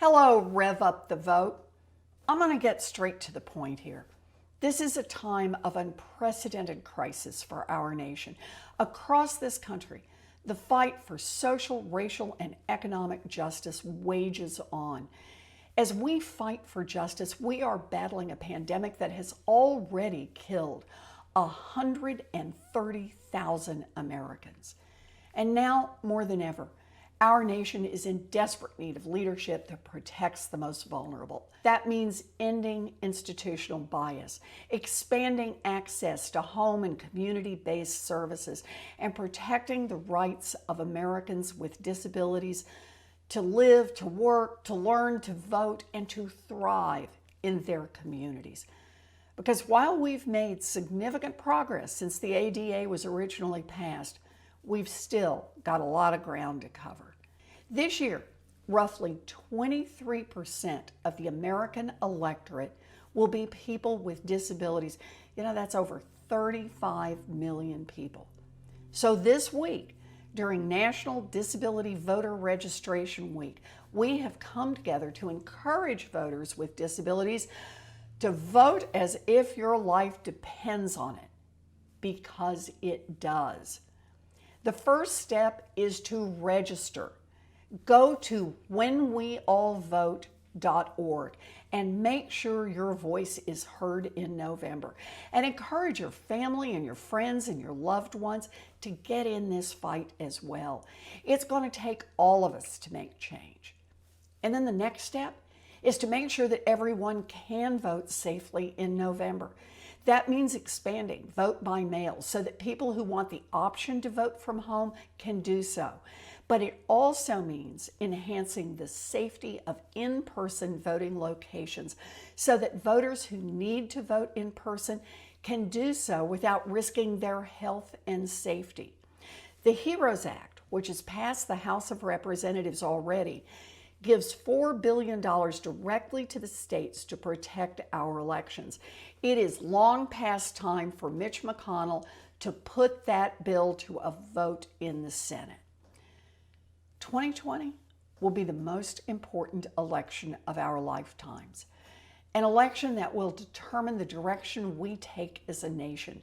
Hello, rev up the vote. I'm going to get straight to the point here. This is a time of unprecedented crisis for our nation. Across this country, the fight for social, racial, and economic justice wages on. As we fight for justice, we are battling a pandemic that has already killed 130,000 Americans. And now, more than ever, our nation is in desperate need of leadership that protects the most vulnerable. That means ending institutional bias, expanding access to home and community-based services, and protecting the rights of Americans with disabilities to live, to work, to learn, to vote, and to thrive in their communities. Because while we've made significant progress since the ADA was originally passed, we've still got a lot of ground to cover. This year, roughly 23% of the American electorate will be people with disabilities. That's over 35 million people. So this week, during National Disability Voter Registration Week, we have come together to encourage voters with disabilities to vote as if your life depends on it, because it does. The first step is to register. Go to whenweallvote.org and make sure your voice is heard in November. And encourage your family and your friends and your loved ones to get in this fight as well. It's going to take all of us to make change. And then the next step is to make sure that everyone can vote safely in November. That means expanding vote by mail so that people who want the option to vote from home can do so. But it also means enhancing the safety of in-person voting locations so that voters who need to vote in person can do so without risking their health and safety. The HEROES Act, which has passed the House of Representatives already, gives $4 billion directly to the states to protect our elections. It is long past time for Mitch McConnell to put that bill to a vote in the Senate. 2020 will be the most important election of our lifetimes, an election that will determine the direction we take as a nation,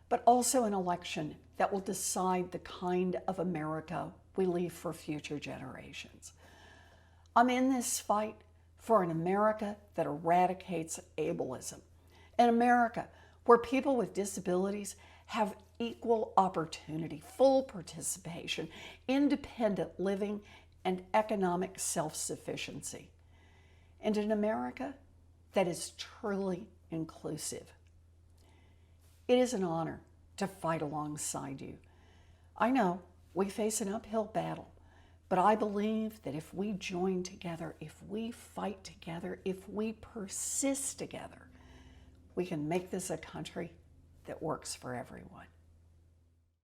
but also an election that will decide the kind of America we leave for future generations. I'm in this fight for an America that eradicates ableism, an America where people with disabilities have equal opportunity, full participation, independent living, and economic self-sufficiency, and an America that is truly inclusive. It is an honor to fight alongside you. I know we face an uphill battle, but I believe that if we join together, if we fight together, if we persist together, we can make this a country that works for everyone.